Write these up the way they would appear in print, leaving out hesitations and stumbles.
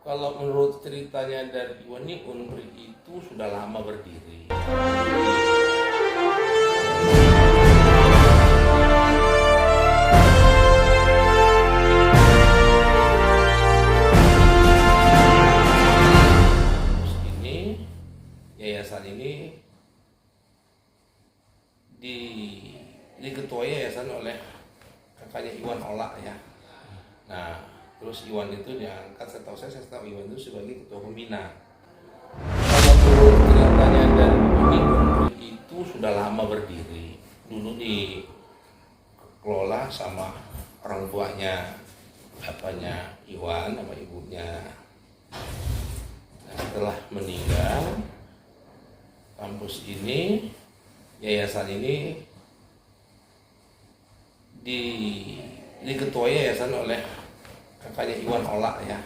Kalau menurut ceritanya dari Iwan ini, Unpri itu sudah lama berdiri. Terus ini, yayasan ini diketuai yayasan oleh kakaknya Iwan Ola ya. Nah, terus Iwan itu diangkat, saya tahu Iwan itu sebagai ketua pembina. Kalau menurut ceritanya dan ini, Unpri itu sudah lama berdiri. Dulu dikelola sama orang tuanya, bapaknya Iwan sama ibunya. Nah, setelah meninggal, kampus ini, yayasan ini diketuai yayasan oleh kakaknya Iwan Ola ya.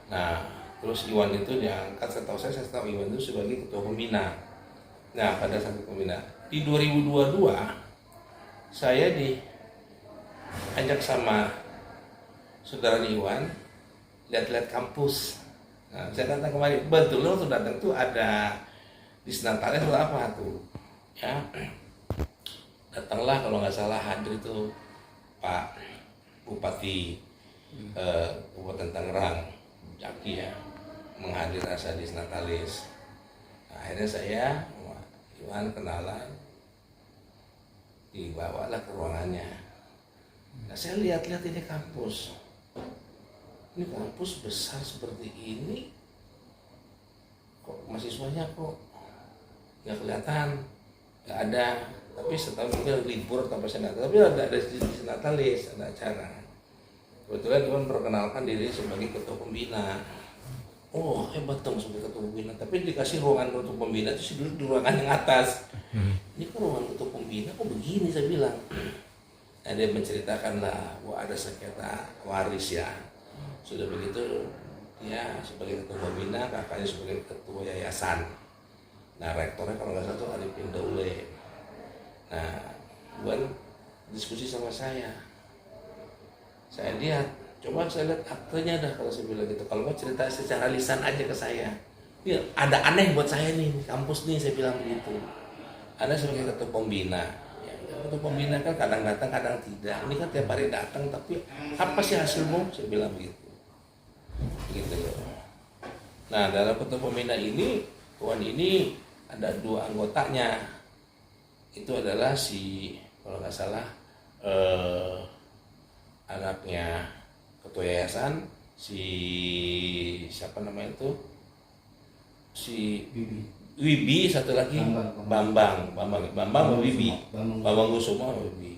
Nah, terus Iwan itu diangkat, saya tahu Iwan itu sebagai ketua pembina. Nah, pada saat pembina di 2022 saya diajak sama saudara Iwan lihat-lihat kampus. Nah, saya datang kemarin, betul loh tuh datang tuh ada di Senatalis atau apa tuh ya. Datanglah kalau nggak salah hadir itu Pak Bupati Kabupaten Tangerang, Jaki ya, menghadir rasa di Senatalis. Nah, akhirnya saya Iwan kenalan, dibawalah ke ruangannya. Nah, saya lihat-lihat ini kampus besar seperti ini, kok mahasiswanya kok nggak kelihatan, nggak ada. Tapi setahun mungkin libur tanpa senata, tapi ada di Senatalis, ada acara. Kebetulan Iwan perkenalkan diri sebagai ketua pembina. Oh, hebat dong sebagai ketua pembina. Tapi dikasih ruangan untuk pembina itu duduk di ruangan yang atas. Ini kok ruangan ketua pembina kok begini, saya bilang. Nah, dia menceritakan lah, wah ada sengketa waris ya. Sudah begitu dia sebagai ketua pembina, kakaknya sebagai ketua yayasan. Nah, rektornya kalau nggak salah itu Arifin Daule. Nah, Iwan diskusi sama saya lihat, coba saya lihat aktenya dah, kalau saya bilang gitu. Kalau mau cerita secara lisan aja ke saya, ya, ada aneh buat saya nih kampus nih, saya bilang begitu. Ada sebagai ketua pembina ya, ketua pembina kan kadang datang kadang tidak, ini kan tiap hari datang, tapi apa sih hasilmu, saya bilang begitu loh. Nah, dalam ketua pembina ini, Iwan ini ada 2 anggotanya. Itu adalah si, kalau nggak salah anaknya ketua yayasan, si siapa namanya itu, si Wibi, satu lagi Bambang Wibi, Bambang Kusuma Wibi.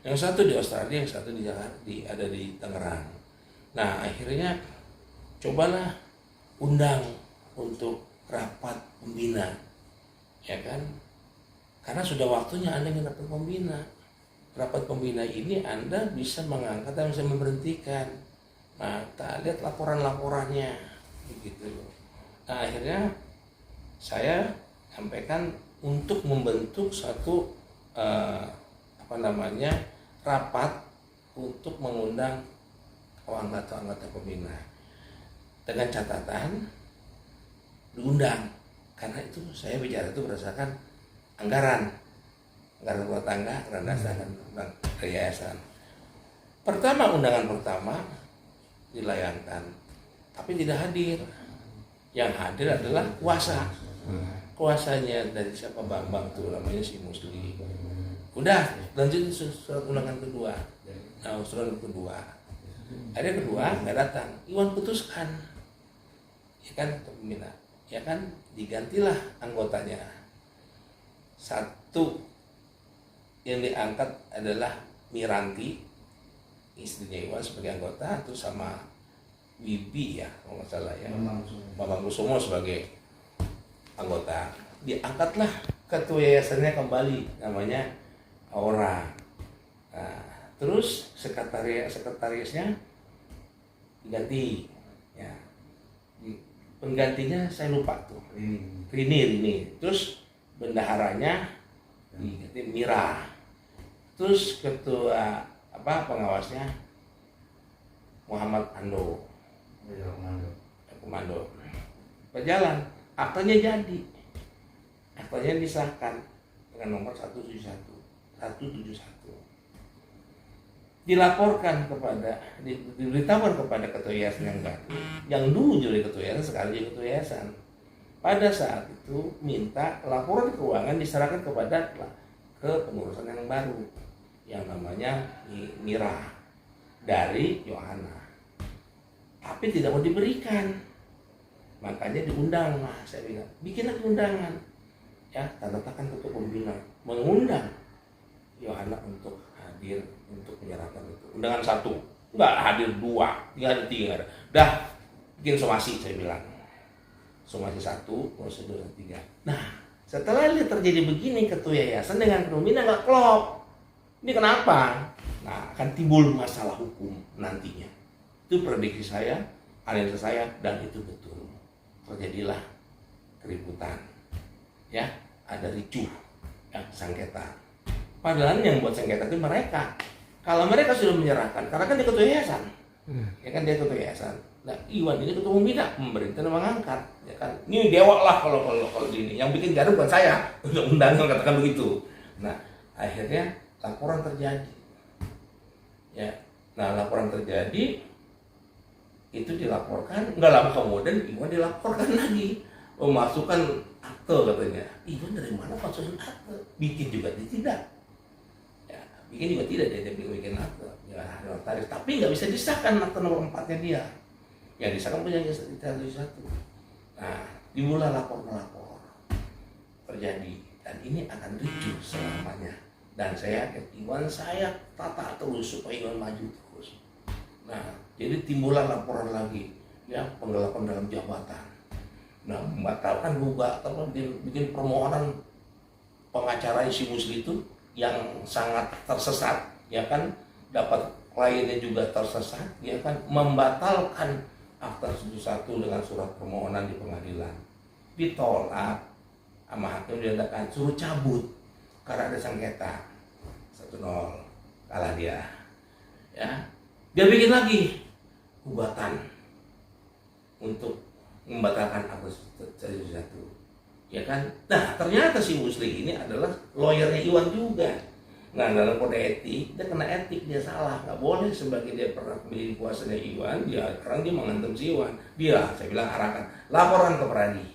Yang satu di Australia, yang satu di Jakarta, ada di Tangerang. Nah, akhirnya cobalah undang untuk rapat pembina, ya kan? Karena sudah waktunya Anda ingin rapat pembina. Rapat pembina ini Anda bisa mengangkat dan bisa memberhentikan. Nah, kita lihat laporan-laporannya begitu. Nah, akhirnya saya sampaikan untuk membentuk satu rapat untuk mengundang anggota pembina. Dengan catatan diundang. Karena itu saya bicara itu berdasarkan anggaran rumah tangga, anggaran dasar dan yayasan. Undangan pertama dilayangkan, tapi tidak hadir. Yang hadir adalah kuasanya dari siapa, Bambang tuh namanya, si Musli. Udah lanjut surat undangan kedua. Nah, surat kedua, ada kedua nggak datang. Iwan putuskan, ya kan, pembina, ya kan, digantilah anggotanya. Satu yang diangkat adalah Miranti, istrinya Iwan sebagai anggota, itu sama Wibi ya kalau nggak salah ya, Bambang Kusumo sebagai anggota. Diangkatlah ketua yayasannya kembali, namanya Aura. Nah, terus sekretarisnya diganti ya. Penggantinya saya lupa tuh, Rini. Terus bendaharanya diganti Mira. Terus ketua pengawasnya Muhammad Ando. komando. Berjalan, aktanya jadi, aktanya disahkan dengan nomor 171. Dilaporkan kepada, diberitahukan kepada ketua yayasan yang baru, yang dulu jadi ketua yayasan, sekarang jadi ketua yayasan. Pada saat itu minta laporan keuangan diserahkan kepada ke pengurusan yang baru, yang namanya Mira dari Yohana, tapi tidak mau diberikan. Makanya diundang, saya bilang bikin lagi undangan, ya, tanda tangan ketua pembina mengundang Yohana untuk hadir untuk menyerahkan itu. Undangan 1, nggak hadir 2, nggak ada 3, dah bikin somasi, saya bilang somasi 1, prosedur 3. Nah, setelah lihat terjadi begini, ketua yayasan dengan pembina nggak klop. Ini kenapa? Nah, akan timbul masalah hukum nantinya. Itu prediksi saya, analisa saya, dan itu betul. Terjadilah keributan, ya, ada ricuh, ya, sengketa. Padahal yang buat sengketa itu mereka. Kalau mereka sudah menyerahkan, karena kan dia ketua yayasan, ya kan, dia ketua yayasan. Nah, Iwan ini ketua pembina, pemerintah mengangkat, ya kan. Ini dewa lah kalau ini. Yang bikin gaduh bukan saya, undang-undang katakan begitu. Nah, akhirnya laporan terjadi, ya. Nah, laporan terjadi, itu dilaporkan, nggak lama kemudian Iwan dilaporkan lagi, memasukkan akte katanya. Iwan dari mana masukin akte? Bikin juga tidak, ya, bikin juga tidak, dia bikin akte, ya, notaris, tapi nggak bisa disahkan akte nomor 4-nya dia. Yang disahkan punya 171. Nah, dimulai lapor-melapor terjadi, dan ini akan ricuh selamanya. Dan saya yakin Iwan saya tata terus supaya Iwan maju terus. Nah, jadi timbullah laporan lagi, ya, penggelapan dalam jabatan. Nah, membatalkan bikin permohonan pengacara si Musli itu yang sangat tersesat, ya kan, dapat kliennya juga tersesat, ya kan, membatalkan akta 71 dengan surat permohonan di pengadilan. Ditolak sama hakim, diadakan suruh cabut karena ada sengketa. 1-0, kalah dia. Ya, dia bikin lagi gugatan untuk membatalkan akta 71. Ya kan? Nah, ternyata si Musli ini adalah lawyernya Iwan juga. Nah, dalam kode etik, dia kena etik, dia salah. Nggak boleh sebagai dia pernah menjadi kuasanya Iwan, dia sekarang dia mengantem si Iwan. Dia, saya bilang, arahkan laporan ke Peradi.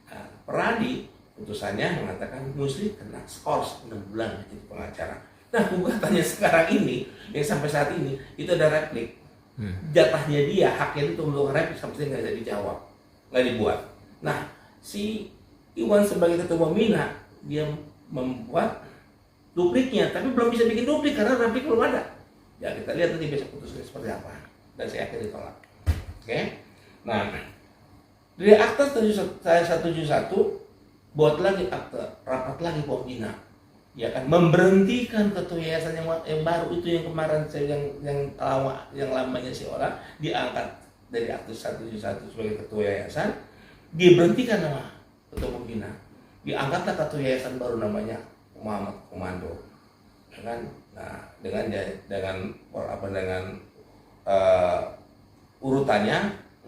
Nah, Peradi putusannya mengatakan Musli kena skors 6 bulan jadi pengacara. Nah, gugatannya sekarang ini, yang sampai saat ini, itu ada replik. Jatahnya dia, haknya itu untuk replik sampai nggak bisa dijawab, nggak dibuat. Nah, si Iwan sebagai ketua pembina, dia membuat dupliknya, tapi belum bisa bikin duplik karena replik belum ada. Ya, kita lihat nanti besok putusnya seperti apa, dan saya akan ditolak. Oke? Nah, dari akta 171 buat lagi akta, rapat lagi pembina, ya kan, memberhentikan ketua yayasan yang baru itu, yang kemarin saya yang lamanya si orang diangkat dari akta 171 sebagai ketua yayasan, diberhentikan nama ketua pembina, diangkatlah ketua yayasan baru namanya Muhammad Komando, ya kan. Nah, dengan urutannya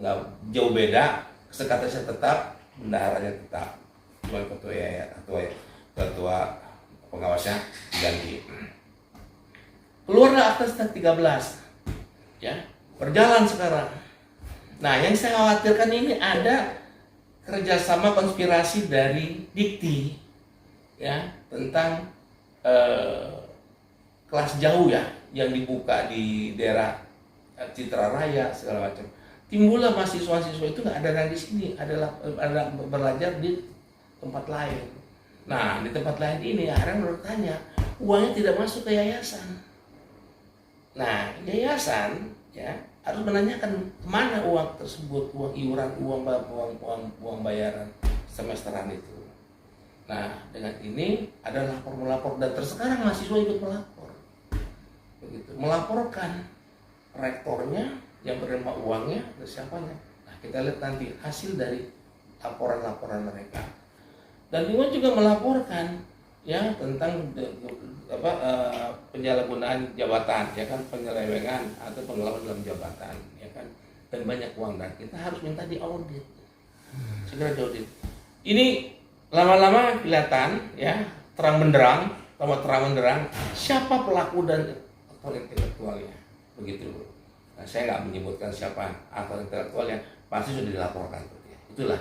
nggak jauh beda, sekretarisnya tetap, bendaharanya tetap, cuma ketua pengawasnya diganti. Keluarlah akta 13, ya, berjalan sekarang. Nah, yang saya khawatirkan ini ada kerjasama konspirasi dari Dikti, ya, tentang kelas jauh, ya, yang dibuka di daerah Citra Raya segala macam. Timbullah mahasiswa-mahasiswa itu nggak ada di sini, ada belajar di tempat lain. Nah, di tempat lain ini akhirnya bertanya, uangnya tidak masuk ke yayasan. Nah, yayasan, ya, harus menanyakan kemana uang tersebut, uang iuran, uang bayaran semesteran itu. Nah, dengan ini ada lapor-melapor, dan sekarang mahasiswa ikut melapor, begitu, melaporkan rektornya yang menerima uangnya dan siapanya. Nah, kita lihat nanti hasil dari laporan-laporan mereka. Dan Iwan juga melaporkan, ya, tentang penyalahgunaan jabatan, ya kan, penyelewengan atau penggelapan dalam jabatan, ya kan. dan banyak uang, dan kita harus minta diaudit, segera diaudit. Ini lama-lama kelihatan ya, terang benderang siapa pelaku dan aktor intelektualnya, begitu. Nah, saya nggak menyebutkan siapa aktor intelektualnya, pasti sudah dilaporkan. Itulah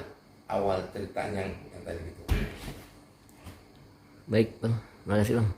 awal ceritanya yang tadi itu. Baik Bang, terima kasih Bang.